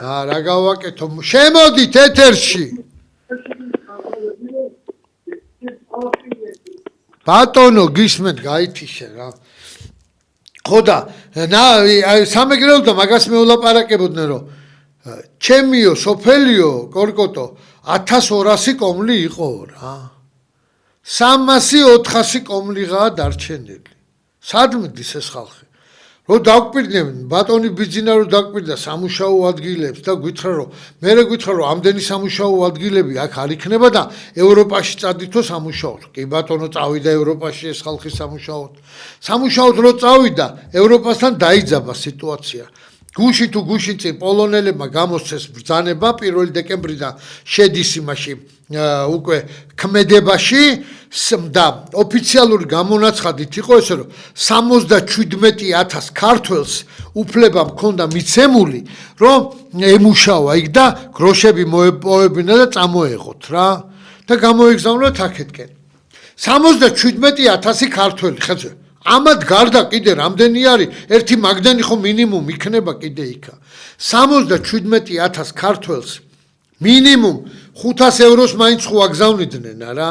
რა გავაკეთო შემოდით ეთერში ბატონო გისმენთ გაითიშე რა ხო და სამეგრელო და მაგას მეულაპარაკებოდნენ რომ ჩემიო სოფელიო კორკოტო 1200 კომლი იყო რა 300-400 კომლიღაა დარჩენილი სად მიდის ეს ხალხი რო დაგვპირდნენ ბატონი ბიძინა რო დაგვპირდა სამუშაო ადგილებს და გითხრა რომ ამდენი სამუშაო ადგილები აქ არ იქნება და ევროპაში წადითო სამუშაოდ კი ბატონო წავიდა ევროპაში ეს ხალხი სამუშაოდ რო წავიდა ევროპასთან დაიძაბა სიტუაცია გუში თუ გუშინ წინ პოლონელებმა გამოსცეს ბრძანება 1 დეკემბრიდან შედის იმაში უკვე ქმედებაში და ოფიციალური გამონაცხადით იყო ესე რომ 77000 ქართველს უფლება მქონდა მიცემული რომ ემუშავა იქ და გროშები მოეპოვებინა და წამოეღოთ რა და გამოიგზავნოთ აქეთკენ 77000 ქართველი ხეზე ამად გარდა კიდე რამდენი არის ერთი მაგდანი ხო მინიმუმ იქნება კიდე იქა 77000 ქართველს მინიმუმ 500 ევროს მაინც ხო აგზავნიდნენ რა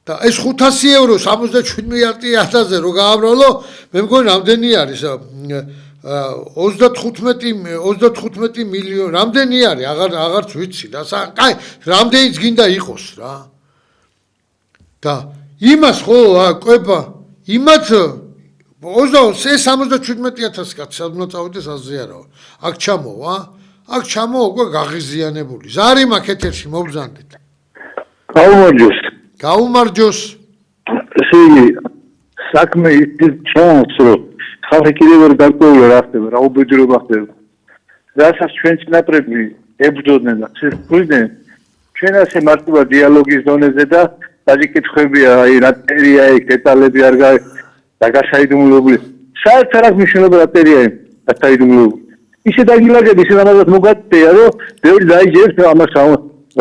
და ეს 500 ევრო 77,000-ზე რო გააბრალო, მე მგონი რამდენი არის 35 მილიონი, რამდენი არის, აღარც ვიცი რა. კაი, რამდენიც გინდა იყოს რა. და იმას ხო ყვება, იმათ 77,000 კაცი სადმო წავიდეს აზიარავა. აქ ჩამოვა, აქ ჩამოვა უკვე გაღიზიანებული. ზარი მაქვს ეთერში მობრძანდით. გაუმარჯოს. ესე იგი, საქმე ის ჩანს, რომ ხალხი კიდევ ვერ გარკვეულა რა ხდება, რა უბედურება ხდება. რასაც ჩვენ წინაპრები ებრძოდნენ და ცეცხლდნენ, ჩვენ ასე მარტივად დიალოგის დონეზე და დაგიკითხებია, აი რა ტერია იქ, დეტალები არ დაგაშაიდუმლებული. საერთოდ არ მნიშვნელობა რა ტერია იქ, დაგაშაიდუმლებული. ისე დაგილაგები, ისე რამაზად მოგატეა, რომ ბევრი დაიჯერებს ამას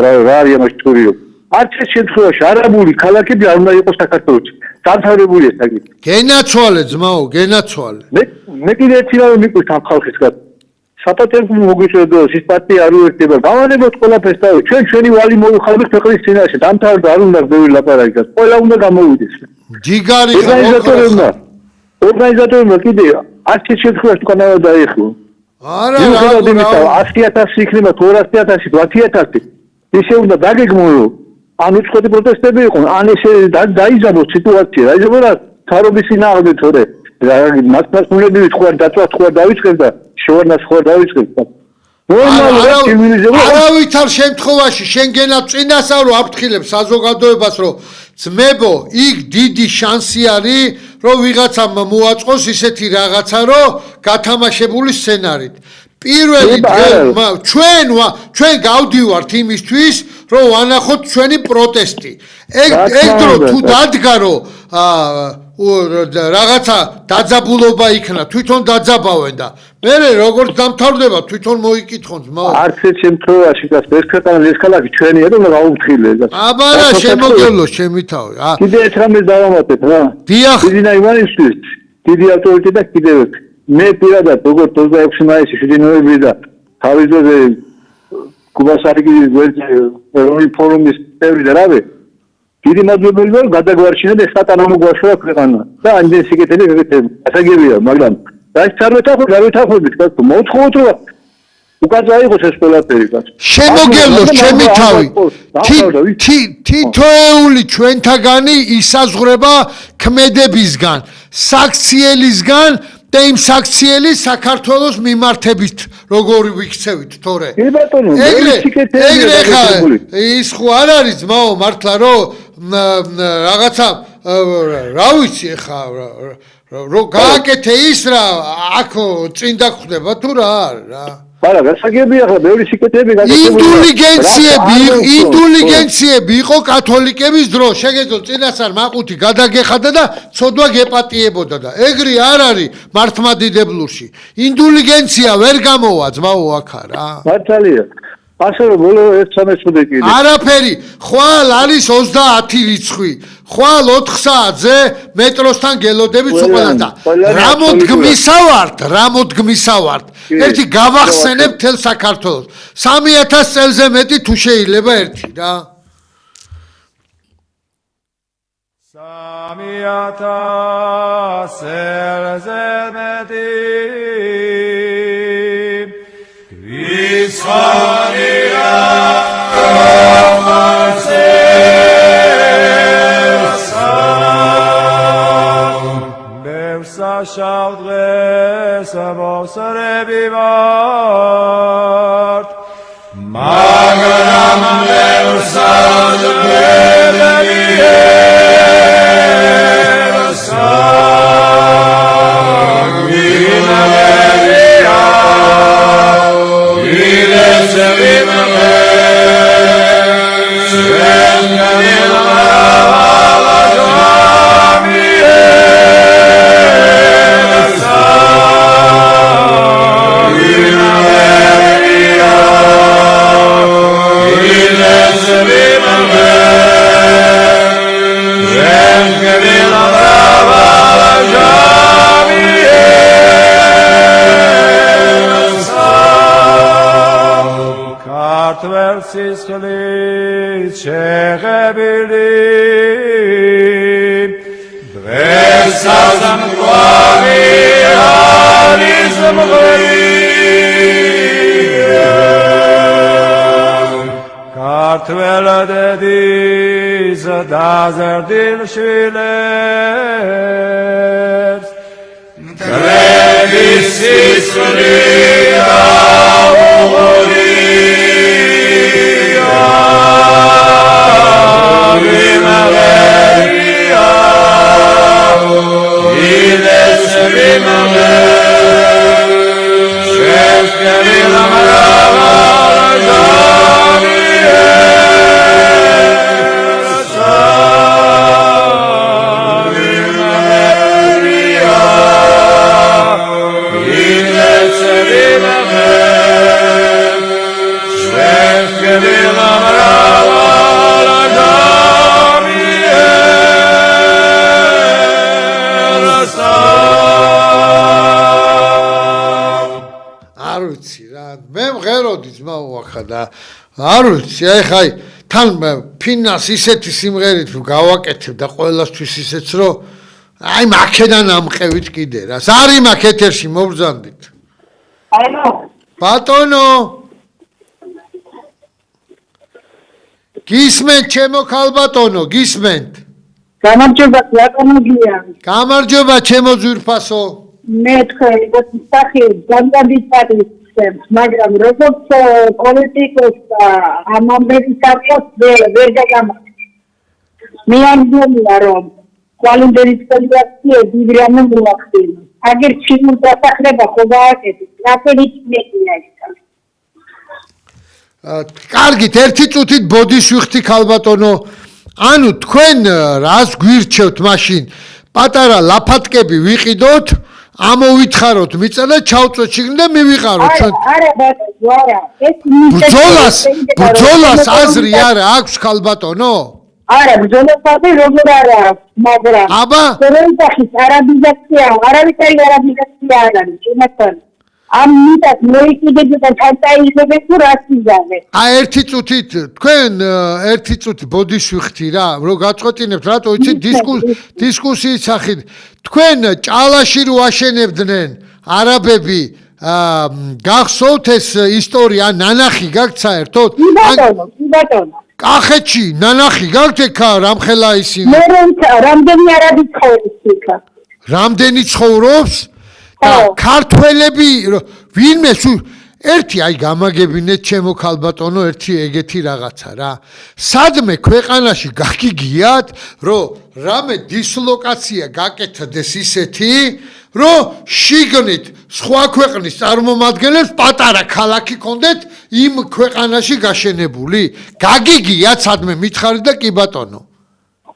რა არის ამას თურიო. არც ეს შემთხვევაში არაბული ქალაქები არ უნდა იყოს საქართველოში. დამთავრებულია საკითხი. გენაცვალე ძმაო, გენაცვალე. მე კიდე ერთი რამე მიყვით ამ ხალხისგან. საპატრიარქო მოგიწევდა ის პარტია არ უერთდება. გავანებოთ ყველაფერს და ჩვენი ვალი მოვიხაროთ ქვეყნის წინაშე. დამთავრდა არ უნდა ბევრი ლაპარაკი. ყველა უნდა გამოვიდეს. ჯიგარი ორგანიზატორებმა კიდე არც ეს შემთხვევაში უკანავად დაიხო. არა, 100,000 იქნება, 200,000, 10,000. ისე უნდა დაგეგმო, ან უცხოეთი პროტესტები იყო, ან ესე დაიზარდოს სიტუაცია. დაიზარდო და თავრობის წინააღმდეგ თორე მას მულები თქვა დაწვა თქვა დავიწყებ და შევარდნას თქვა დავიწყებ. არავითარ შემთხვევაში შენგენა წინასწავლო აფრთხილებს საზოგადოებას, რომ ძმებო, იქ დიდი შანსი არის, რომ ვიღაცამ მოაწყოს ისეთი რაღაცა, რომ გათამაშებული სცენარით. პირველი ჩვენ გავდივართ იმისთვის, რომ ვანახოთ ჩვენი პროტესტი. ეგ დრო თუ დადგა, რომ რაღაცა დაძაბულობა იქნა, თვითონ დაძაბავენ და მე როგორც დამთავრდება, თვითონ მოიკითხონ ძმაო. არც ეს შემთხვევაში და ეს ქვეყანა ეს ქალაქი ჩვენია და გავუფრთხილე. აბარა შემოგელო ჩემი თავი. კიდე ერთ რამეს დავამატებ რა. დიახ. დიდი ნაიმანისთვის, დიდი ავტორიტეტი და კიდევ ერთი. მე პირადად როგორც 26 მაისი 7 ნოემბრი და თავის დროზე კუბასარიგის ეროვნული ფორუმის წევრი და რავი დიდი მადლობელი ვარ გადაგვარჩინა და სატანა მოგვაშორა ქვეყანა და ამდენ სიკეთილი გეკეთება. ასაგებია, მაგრამ რაც არ ვეთახოთ, მოვთხოვოთ რომ უკან წაიღოს ეს ყველაფერი. შემოგელოს ჩემი თავი. თითოეული ჩვენთაგანი ისაზღვრება ქმედებისგან, საქციელისგან და იმ საქციელის საქართველოს მიმართებით როგორი ვიქცევით თორე. ეგრე ხა ის ხო არ არის ძმაო მართლა რომ რაღაცა რა ვიცი ხა რომ გააკეთე ის რა აქ წინ დაგხვდება თუ რა რა. მაგრამ გასაგებია ხა ბევრი სიკეთეები ინდულიგენციები იყო კათოლიკების დრო შეგეძლო წინასწარ მაყუთი გადაგეხადა და ცოდვა გეპატიებოდა და ეგრე არ არის მართლმადიდებლურში ინდულიგენცია ვერ გამოვა ძმაო აქა რა მართალია ასე რომ ბოლო 1-13 კიდე არაფერი ხვალ არის 30 რიცხვი ხვალ 4 საათზე მეტროსთან გელოდებით უყველას და რა მოდგმისავართ ერთი გავახსენებ თელ საქართველოს 3000 წელზე მეტი თუ შეიძლება ერთი რა 3000 წელზე მეტი Vishwaniya Şavdre sabosare bivart Magaram levsadre levsag Vinaleria Vilesevimale Svenganila ქართველ სისხლით შეღებილი დღეს საზამთარი არის მღერია ქართველ დედის დაზრდილ შვილებს მტრების სისხლით არ ვიცი, აი თან ფინას ისეთი სიმღერით გავაკეთებ და ყველასთვის ისეც რომ აი მაქედან ამყევით კიდე რა. სარი მაქ ეთერში მობრძანდით. ალო. ბატონო. გისმენთ ჩემო ქალბატონო, გისმენთ. გამარჯობა, ბატონოგია. გამარჯობა ჩემო ძვირფასო. მე თქვენ სახე განდიდატი მაგრამ როგორც პოლიტიკოს ამ ამბების არქოს ვერ დაგამახსოვრე. მე არ მგონია რომ კვალინდერის კანდიდატია დიდი რამე მოახდინა. აგერ ჩინურ დასახლება ხო გააკეთეს, რაფერიც მეტია ის. კარგით, ერთი წუთით ბოდიშ ვიხდი ქალბატონო. ანუ თქვენ რას გვირჩევთ მაშინ? პატარა ლაფატკები ვიყიდოთ, ამოვითხაროთ მიწა და ჩავწვეთ შიგნით და მივიყაროთ ჩვენ. არა ბატონო, არა. ეს ბრძოლას აზრი არა აქვს ქალბატონო? არა, ბრძოლასადე როგორ არა, მაგრამ აბა როიტახის არაბიზაცია, არავითარი არაბიზაცია არ არის, შემოწმე. ამ მიწას მოიკიდებდა და ჩაილებდა თუ რას იზამე. ერთი წუთით, თქვენ ერთი წუთი ბოდიშ ვიხდი რა, რომ გაწყვეტინებთ რატო იცით დისკუსიის სახით. თქვენ ჭალაში რო აშენებდნენ არაბები გახსოვთ ეს ისტორია, ნანახი გაქვთ საერთოდ? ბატონო. კახეთში ნანახი გაქვთ ეკა რამხელა ისინი? მე რამდენი არაბი ცხოვრობს იქა? რამდენი ცხოვრობს? ქართველები ვინმე ერთი აი გამაგებინეთ ჩემო ქალბატონო ერთი ეგეთი რაღაცა რა. სადმე ქვეყანაში გაგიგიათ, რომ რამე დისლოკაცია გაკეთდეს ისეთი, რომ შიგნით სხვა ქვეყნის წარმომადგენლებს პატარა ქალაქი კონდეთ იმ ქვეყანაში გაშენებული. გაგიგიათ სადმე მითხარით და კი ბატონო.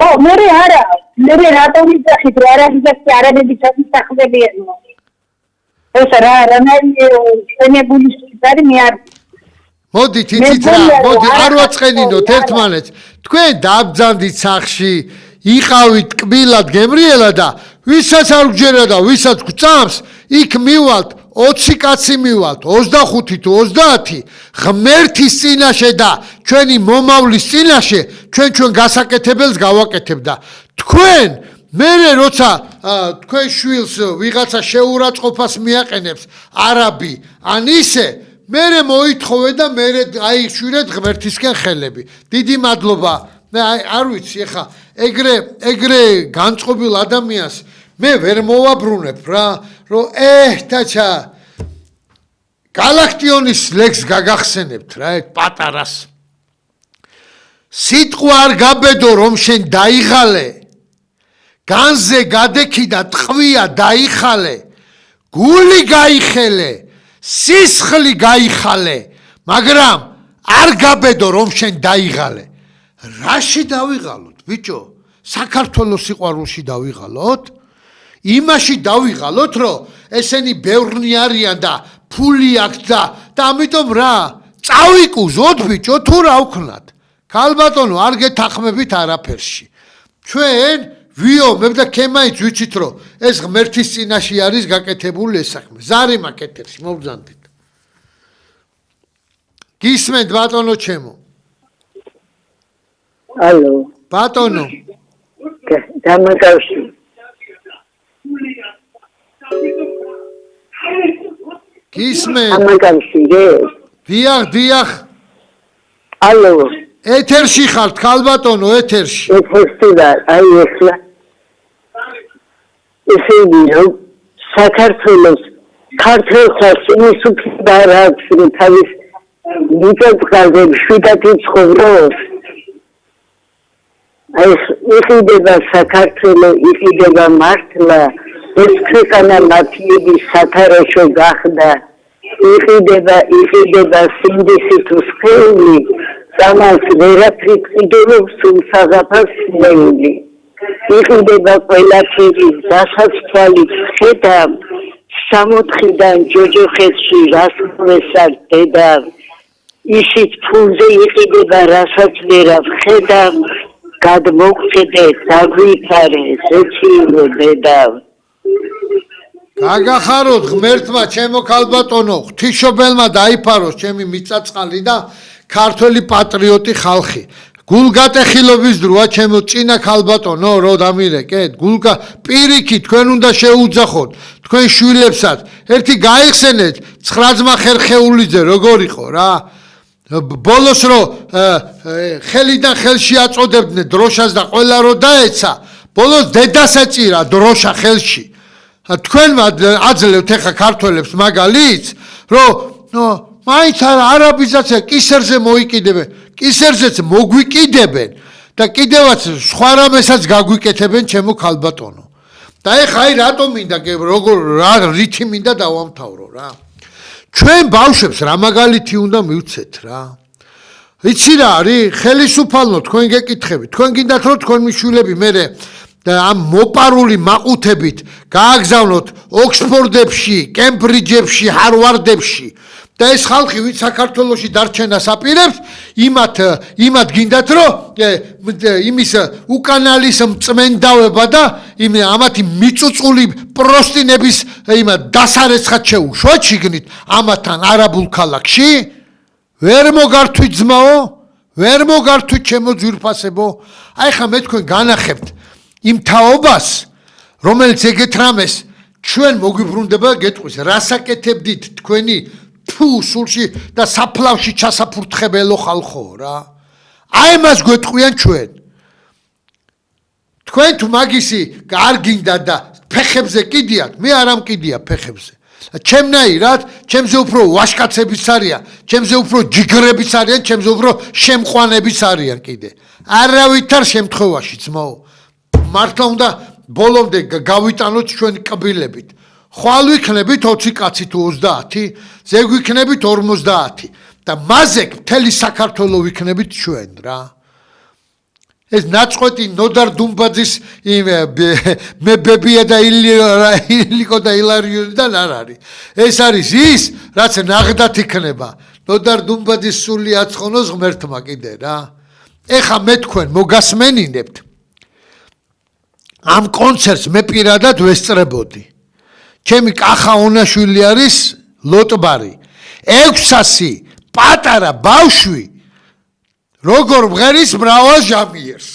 ო, მე არა, მე რატომ ვიძახით რა არაბები ჩასახლებიან. ეს რა შენებული სიტარი მე არ მოდით იცით რა, მოდი არ ვაწყენინოთ ერთმანეთს. თქვენ დაბძანდით სახში, იყავით კბილად გემრიელა და ვისაც არ გჯერა და ვისაც გწამს, იქ მივალთ 20 კაცი მივალთ, 25 თუ 30 ღმერთის წინაშე და ჩვენი მომავლის წინაშე ჩვენ გასაკეთებელს გავაკეთებ და თქვენ მერე როცა თქვენ შვილს ვიღაცა შეურაცხყოფას მიაყენებს არაბი ან ისე მერე მოითხოვე და მერე აიშვირეთ ღმერთისკენ ხელები. დიდი მადლობა. მე არ ვიცი ეხა ეგრე განწყობილ ადამიანს მე ვერ მოვაბრუნებ რა, რომ დაჩა გალაქტიონის ლექს გაგახსენებთ რა ეგ პატარას. სიტყვა არ გაბედო რომ შენ დაიღალე. განზე გადექი და ტყვია დაიხალე, გული გაიხელე, სისხლი გაიხალე, მაგრამ არ გაბედო რომ შენ დაიღალე. რაში დავიღალოთ, ბიჭო? საქართველოს სიყვარულში დავიღალოთ? იმაში დავიღალოთ, რომ ესენი ბევრნი არიან და ფული აქვს და ამიტომ რა, წავიკუზოთ ბიჭო თუ რა ვქნათ. ქალბატონო, არ გეთანხმებით არაფერში. ჩვენ ვიომებ და ქემაიც ვიცით რომ ეს ღმერთის წინაშე არის გაკეთებული ეს საქმე. ზარი მაქვს ეთერში, მოვბრძანდით. გისმენთ ბატონო ჩემო. ალო. ბატონო. დამაკავშირე. გისმენთ. დამაკავშირე. დიახ. ალო. ეთერში ხართ, ქალბატონო, ეთერში. ეთერში ვარ, აი ახლა. ესე იგი, რომ საქართველოს ქართველსაც ის უფლება არ აქვს, რომ თავის მიწა-წყალზე შვიდად იცხოვროს. აი იყიდება საქართველო, იყიდება მართლა, ეს ქვეყანა მაფიების სათარეშო გახდა. იყიდება სინდისი თუ სხეული, სამას ვერაფრით ყიდულობს სულსაღაფას ნეული. იყიდება ყველაფერი, რასაც თვალით ხედავ, 64-დან ჯოჯოხეთში რასკვესარ დედავ. ისიც ფულზე იყიდება, რასაც ვერავ ხედავ, გადმოგხედე, დაგვიფარე, ზეცირო დედავ. გაგახაროთ ღმერთმა ჩემო ქალბატონო, ღვთისმშობელმა დაიფაროს ჩემი მიწა-წყალი და ქართველი პატრიოტი ხალხი. გულგატეხილობის დროა ჩემო წინა ქალბატონო, რო დამირეკეთ, პირიქით თქვენ უნდა შეუძახოთ თქვენ შვილებსაც. ერთი გაიხსენეთ 9 ძმა ხერხეულიძე როგორ იყო რა. ბოლოს რო ხელიდან ხელში აწოდებდნენ დროშას და ყველა რო დაეცა, ბოლოს დედას ეწირა დროშა ხელში. თქვენმა აძლევთ ახლა ქართველებს მაგალითს, რომ მაინც არაბიზაცია კისერზე მოიკიდებენ, კისერზეც მოგვიკიდებენ და კიდევაც სხვა რამესაც გაგვიკეთებენ ჩემო ქალბატონო. და ეხა აი რატო მინდა რა რითი მინდა დავამთავრო რა. ჩვენ ბავშვებს რა მაგალითი უნდა მივცეთ რა. იცი რა არის ხელისუფალნო თქვენ გეკითხებით, თქვენ გინდათ რომ თქვენი შვილები მერე და ამ მოპარული მაყუთებით გააგზავნოთ ოქსფორდებში, კემბრიჯებში, ჰარვარდებში და ეს ხალხი ვინც საქართველოში დარჩენას აპირებს, იმათ გინდათ რომ იმის უკანალის მწმენდავება და ამათი მიწუწული პროსტინების დასარეცხად შეუშვათ შიგნით ამათან არაბულ ქალაქში? ვერ მოგართვით ძმაო? ვერ მოგართვით ჩემო ძვირფასებო? აი ხა მე თქვენ განახებთ იმ თაობას, რომელიც ეგეთ რამეს ჩვენ მოგვიბრუნდება გეტყვის, რასაკეთებდით თქვენი სულში და საფლავში ჩასაფურთხებელო ხალხო რა. აი მას გვეტყვიან ჩვენ. თქვენ თუ მაგისი არ გინდა და ფეხებზე კიდიათ, მე არ ამკიდია ფეხებზე. ჩემნაირად, ჩემზე უფრო ვაშკაცებიც არიან, ჩემზე უფრო ჯიგრებიც არიან, ჩემზე უფრო შემყვანებიც არიან კიდე. არავითარ შემთხვევაში ძმაო. მართლა უნდა ბოლომდე გავიტანოთ ჩვენი კბილებით. ხვალ ვიქნებით 20 კაცი თუ 30, ზეგ ვიქნებით 50 და მაზეკ მთელი საქართველო ვიქნებით ჩვენ რა. ეს ნაწყვეტი ნოდარ დუმბაძის მებებია და ილიკო და ილარიოდან არ არის. ეს არის ის, რაც ნაღდათ იქნება. ნოდარ დუმბაძის სული აწყონოს ღმერთმა კიდე რა. ეხა მე თქვენ მოგასმენინებთ. ამ კონცერტს მე პირადად ვესწრებოდი. ჩემი კახა ონაშვილი არის ლოტბარი. 600 პატარა ბავშვი როგორ მღერის მრავალ ჟამიერს.